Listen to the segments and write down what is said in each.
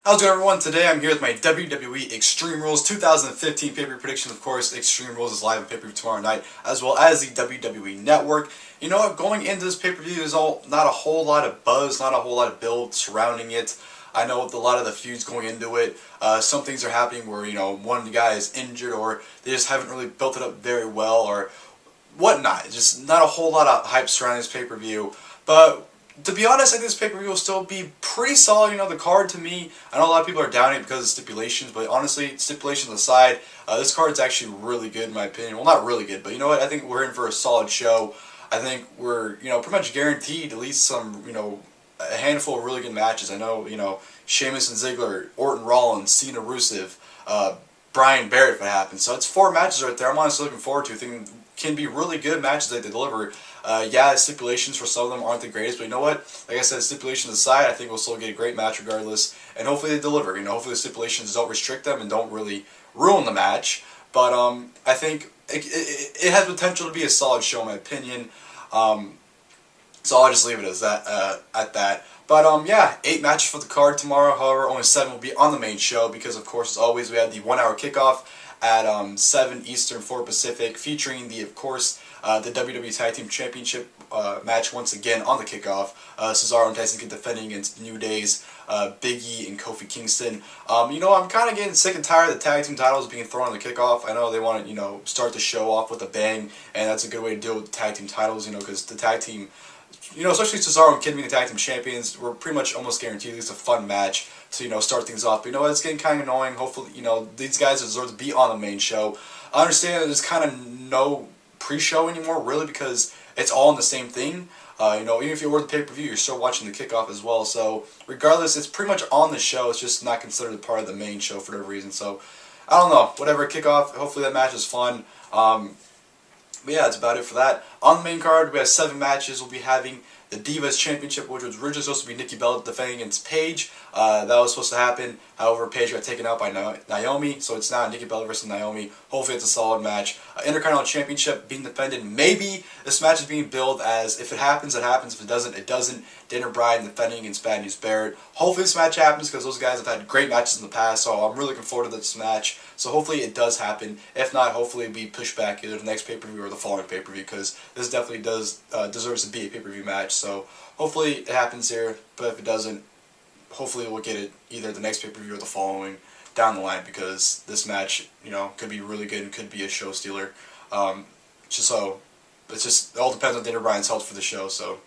How's it going, everyone? Today I'm here with my WWE Extreme Rules 2015 pay-per-view prediction. Of course, Extreme Rules is live on pay-per-view tomorrow night, as well as the WWE Network. You know what? Going into this pay-per-view, there's not a whole lot of buzz, not a whole lot of build surrounding it. I know with a lot of the feuds going into it, some things are happening where, one of the guys is injured or they just haven't really built it up very well or whatnot. Just not a whole lot of hype surrounding this pay-per-view. But to be honest, I think this pay-per-view will still be pretty solid. The card to me, I know a lot of people are doubting it because of stipulations, but honestly, stipulations aside, this card's actually really good in my opinion. Well, not really good, but you know what? I think we're in for a solid show. I think we're, pretty much guaranteed at least some, a handful of really good matches. I know, Sheamus and Ziggler, Orton, Rollins, Cena, Rusev, Bryan, Barrett if it happens. So it's 4 matches right there I'm honestly looking forward to. I think can be really good matches that they deliver. Yeah, stipulations for some of them aren't the greatest, but you know what? Like I said, stipulations aside, I think we'll still get a great match regardless, and hopefully they deliver. Hopefully the stipulations don't restrict them and don't really ruin the match. But I think it has potential to be a solid show in my opinion. So I'll just leave it as that at that. But yeah, 8 matches for the card tomorrow. However, only 7 will be on the main show because, of course, as always, we have the 1-hour kickoff at 7 Eastern, 4 Pacific, featuring the WWE Tag Team Championship match once again on the kickoff. Cesaro and Tyson get defending against New Day's Big E and Kofi Kingston. I'm kind of getting sick and tired of the tag team titles being thrown on the kickoff. I know they want to, start the show off with a bang, and that's a good way to deal with the tag team titles, because the tag team, especially Cesaro and Kid being the tag team champions, we're pretty much almost guaranteed at least a fun match to, start things off. But it's getting kind of annoying. Hopefully, these guys deserve to be on the main show. I understand that there's kind of no pre-show anymore, really, because it's all in the same thing. Even if you order the pay-per-view, you're still watching the kickoff as well. So, regardless, it's pretty much on the show. It's just not considered a part of the main show for whatever reason. So, I don't know. Whatever, kickoff. Hopefully that match is fun. But yeah, that's about it for that. On the main card, we have 7 matches. We'll be having the Divas Championship, which was originally supposed to be Nikki defending against Paige. That was supposed to happen. However, Paige got taken out by Naomi, so it's now Nikki versus Naomi. Hopefully it's a solid match. Intercontinental Championship being defended. Maybe this match is being billed as, if it happens, it happens. If it doesn't, it doesn't. Bryan defending against Bad News Barrett. Hopefully this match happens because those guys have had great matches in the past, so I'm really looking forward to this match. So hopefully it does happen. If not, hopefully it'll be pushed back either the next pay-per-view or the following pay-per-view, because this definitely deserves to be a pay-per-view match. So hopefully it happens here, but if it doesn't, hopefully we'll get it either the next pay-per-view or the following down the line, because this match, could be really good and could be a show stealer. It all depends on Bryan's health for the show, so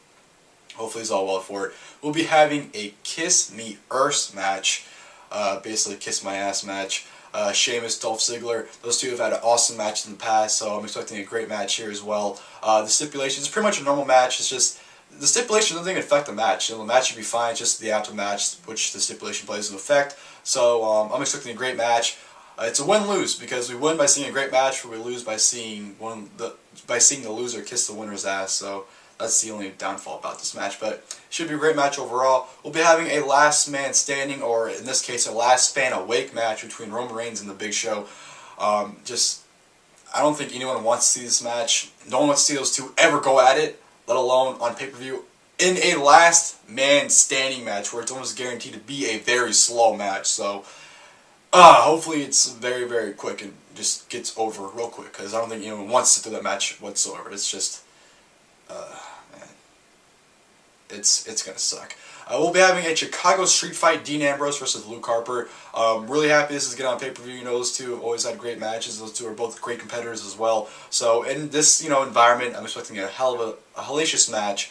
hopefully he's all well for it. We'll be having a Kiss Me Arse match, basically Kiss My Ass match. Sheamus, Dolph Ziggler, those two have had an awesome match in the past, so I'm expecting a great match here as well. The stipulations, it's pretty much a normal match. It's just the stipulation doesn't even affect the match. The match should be fine, it's just the after match which the stipulation plays into effect. So I'm expecting a great match. It's a win-lose, because we win by seeing a great match, or we lose by seeing the loser kiss the winner's ass. So that's the only downfall about this match, but it should be a great match overall. We'll be having a last man standing, or in this case, a last fan awake match between Roman Reigns and the Big Show. I don't think anyone wants to see this match. No one wants to see those two ever go at it, let alone on pay-per-view, in a last man standing match where it's almost guaranteed to be a very slow match. So hopefully it's very, very quick and just gets over real quick, because I don't think anyone wants to do that match whatsoever. It's just, man, it's gonna suck. We'll be having a Chicago Street Fight, Dean Ambrose versus Luke Harper. Really happy this is getting on pay-per-view. Those two have always had great matches. Those two are both great competitors as well. So in this, environment, I'm expecting a hell of a hellacious match.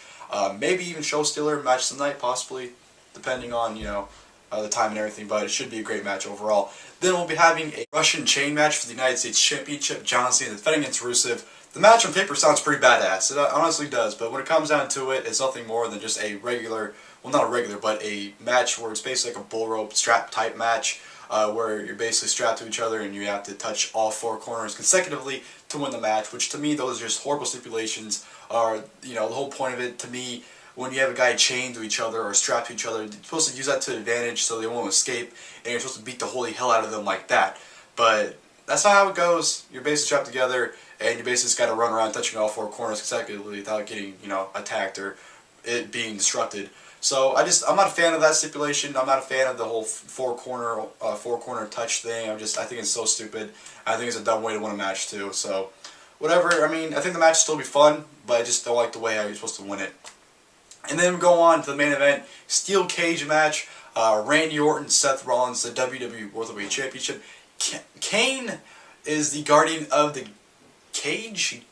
Maybe even show stealer match tonight, possibly, depending on, the time and everything, but it should be a great match overall. Then we'll be having a Russian chain match for the United States Championship. John Cena defending against Rusev. The match on paper sounds pretty badass. It honestly does, but when it comes down to it, it's nothing more than just a regular, well, not a regular, but a match where it's basically like a bull rope strap type match, where you're basically strapped to each other and you have to touch all 4 corners consecutively to win the match, which to me, those are just horrible stipulations. The whole point of it, to me, when you have a guy chained to each other or strapped to each other, you're supposed to use that to advantage so they won't escape, and you're supposed to beat the holy hell out of them like that. But that's not how it goes. You're basically strapped together, and you basically just got to run around touching all 4 corners consecutively without getting, attacked or it being disrupted. So I'm not a fan of that stipulation. I'm not a fan of the whole four corner touch thing. I think it's so stupid. I think it's a dumb way to win a match too. So whatever. I mean, I think the match will still be fun, but I just don't like the way how you're supposed to win it. And then we go on to the main event, steel cage match. Randy Orton, Seth Rollins, the WWE World Heavyweight Championship. Kane is the guardian of the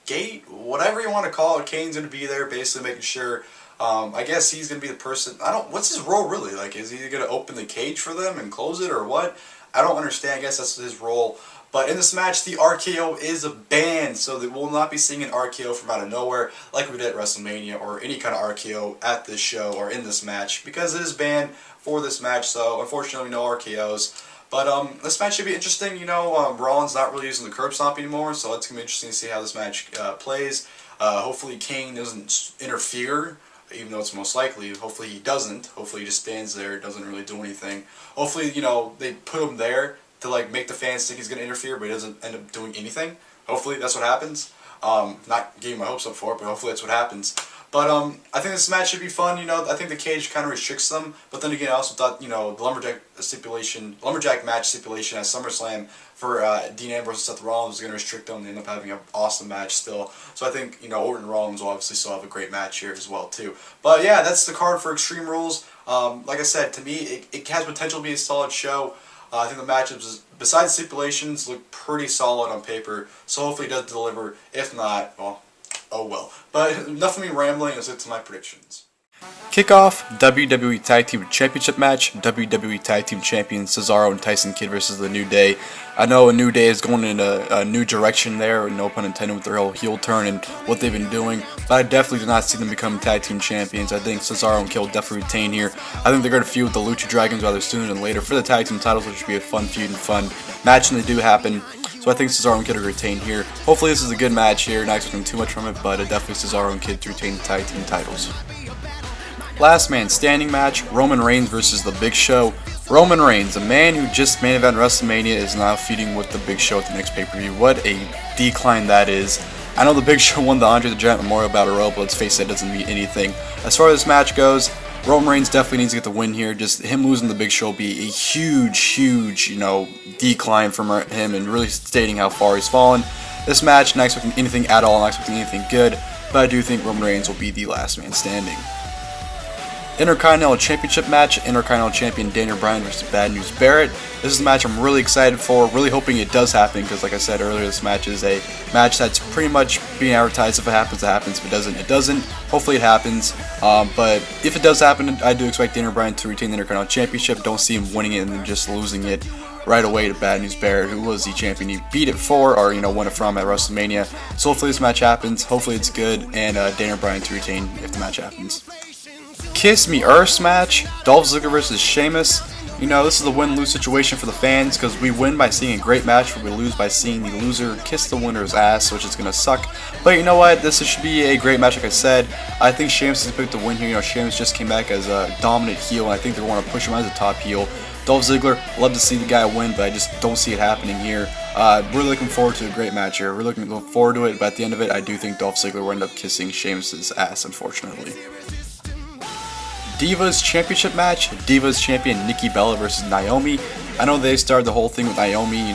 gate, whatever you want to call it. Kane's going to be there, basically making sure. I guess he's going to be the person. What's his role really? Like, is he going to open the cage for them and close it, or what? I don't understand. I guess that's his role. But in this match, the RKO is banned, so they will not be seeing an RKO from out of nowhere like we did at WrestleMania, or any kind of RKO at this show or in this match, because it is banned for this match. So unfortunately, no RKOs. But this match should be interesting. Rollins not really using the curb stomp anymore, so it's gonna be interesting to see how this match plays. Hopefully, Kane doesn't interfere, even though it's most likely. Hopefully, he doesn't. Hopefully, he just stands there, doesn't really do anything. Hopefully, they put him there to make the fans think he's gonna interfere, but he doesn't end up doing anything. Hopefully, that's what happens. Not getting my hopes up for it, but hopefully that's what happens. But I think this match should be fun. I think the cage kind of restricts them. But then again, I also thought the lumberjack match stipulation at SummerSlam for Dean Ambrose and Seth Rollins was going to restrict them. They end up having an awesome match still. So I think Orton and Rollins will obviously still have a great match here as well too. But yeah, that's the card for Extreme Rules. Like I said, to me, it has potential to be a solid show. I think the matchups, besides stipulations, look pretty solid on paper. So hopefully it does deliver. If not, well, oh well. But enough of me rambling. Let's get to my predictions. Kickoff, WWE Tag Team Championship match. WWE Tag Team Champions Cesaro and Tyson Kidd versus The New Day. I know A New Day is going in a new direction there, no pun intended, with their whole heel turn and what they've been doing. But I definitely do not see them becoming Tag Team Champions. I think Cesaro and Kidd will definitely retain here. I think they're going to feud with the Lucha Dragons rather sooner than later for the Tag Team titles, which should be a fun feud and fun match when they do happen. So I think Cesaro and Kidd are retain here. Hopefully this is a good match here, not expecting too much from it, but definitely Cesaro and Kidd to retain the Tag Team titles. Last man standing match, Roman Reigns versus The Big Show. Roman Reigns, a man who just main event WrestleMania, is now feuding with The Big Show at the next pay-per-view. What a decline that is. I know The Big Show won the Andre the Giant Memorial Battle Royal, but let's face it, it doesn't mean anything. As far as this match goes, Roman Reigns definitely needs to get the win here. Just him losing The Big Show will be a huge, decline from him, and really stating how far he's fallen. This match, not expecting anything at all, not expecting anything good, but I do think Roman Reigns will be the last man standing. Intercontinental Championship match, Intercontinental Champion Daniel Bryan versus Bad News Barrett. This is a match I'm really excited for, really hoping it does happen, because like I said earlier, this match is a match that's pretty much being advertised. If it happens, it happens. If it doesn't, it doesn't. Hopefully it happens. But if it does happen, I do expect Daniel Bryan to retain the Intercontinental Championship. Don't see him winning it and then just losing it right away to Bad News Barrett, who was the champion he beat it for, or won it from at WrestleMania. So hopefully this match happens. Hopefully it's good, and Daniel Bryan to retain if the match happens. Kiss Me Arse match, Dolph Ziggler versus Sheamus. This is a win-lose situation for the fans, because we win by seeing a great match, but we lose by seeing the loser kiss the winner's ass, which is going to suck. But you know what? This should be a great match, like I said. I think Sheamus is going to pick the win here. Sheamus just came back as a dominant heel, and I think they want to push him as a top heel. Dolph Ziggler, love to see the guy win, but I just don't see it happening here. We're looking forward to a great match here. We're looking forward to it, but at the end of it, I do think Dolph Ziggler will end up kissing Sheamus' ass, unfortunately. Divas Championship match, Divas Champion Nikki Bella versus Naomi. I know they started the whole thing with Naomi,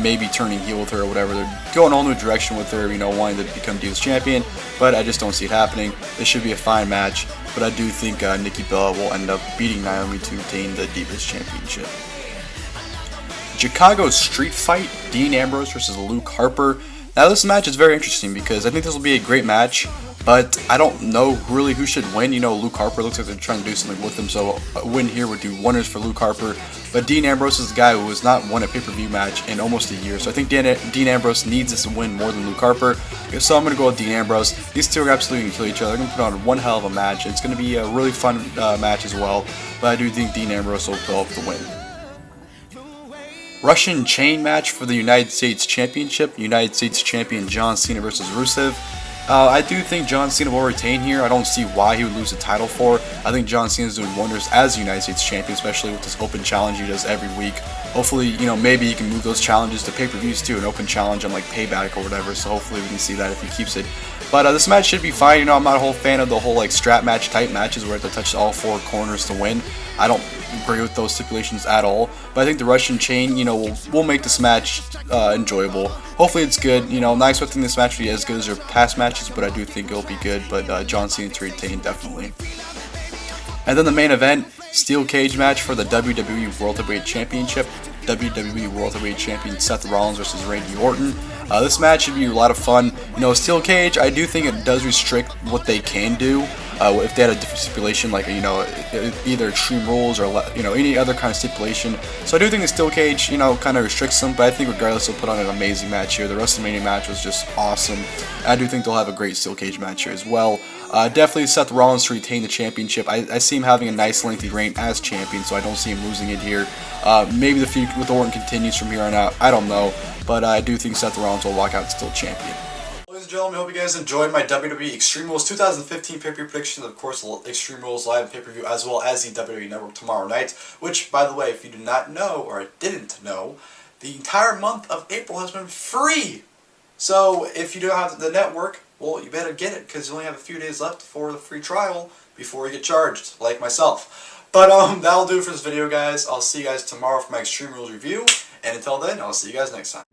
maybe turning heel with her or whatever. They're going all new direction with her, wanting to become Divas Champion, but I just don't see it happening. This should be a fine match, but I do think Nikki Bella will end up beating Naomi to obtain the Divas Championship. Chicago Street Fight, Dean Ambrose versus Luke Harper. Now this match is very interesting, because I think this will be a great match, but I don't know really who should win. Luke Harper looks like they're trying to do something with him, so a win here would do wonders for Luke Harper. But Dean Ambrose is the guy who has not won a pay-per-view match in almost a year, so I think Dean Ambrose needs this win more than Luke Harper. So I'm going to go with Dean Ambrose. These two are absolutely going to kill each other. They're going to put on one hell of a match. It's going to be a really fun match as well, but I do think Dean Ambrose will pull up the win. Russian chain match for the United States Championship. United States Champion John Cena versus Rusev. I do think John Cena will retain here. I don't see why he would lose the title for. I think John Cena is doing wonders as the United States Champion, especially with this open challenge he does every week. Hopefully, maybe he can move those challenges to pay-per-views too, an open challenge on like Payback or whatever, so hopefully we can see that if he keeps it. But this match should be fine. You know, I'm not a whole fan of the whole like strap match type matches where they touch all 4 corners to win. I don't agree with those stipulations at all. But I think the Russian chain, you know, will make this match enjoyable. Hopefully it's good. You know, I'm not expecting this match to be as good as their past matches, but I do think it'll be good. But John Cena to retain, definitely. And then the main event, steel cage match for the WWE World Heavyweight Championship. WWE World Heavyweight Champion Seth Rollins versus Randy Orton. This match should be a lot of fun. You know, steel cage, I do think it does restrict what they can do. If they had a different stipulation, like, you know, either Extreme Rules or, you know, any other kind of stipulation. So I do think the steel cage, you know, kind of restricts them, but I think regardless they'll put on an amazing match here. The WrestleMania match was just awesome. I do think they'll have a great steel cage match here as well. Definitely Seth Rollins to retain the championship. I see him having a nice lengthy reign as champion, so I don't see him losing it here. Maybe the feud with Orton continues from here on out. I don't know, but I do think Seth Rollins will walk out still champion. Ladies and gentlemen, I hope you guys enjoyed my WWE Extreme Rules 2015 pay-per-view predictions. Of course, Extreme Rules live pay-per-view as well as the WWE Network tomorrow night. Which, by the way, if you do not know or didn't know, the entire month of April has been free. So if you don't have the network, well, you better get it because you only have a few days left for the free trial before you get charged, like myself. But that'll do it for this video, guys. I'll see you guys tomorrow for my Extreme Rules review. And until then, I'll see you guys next time.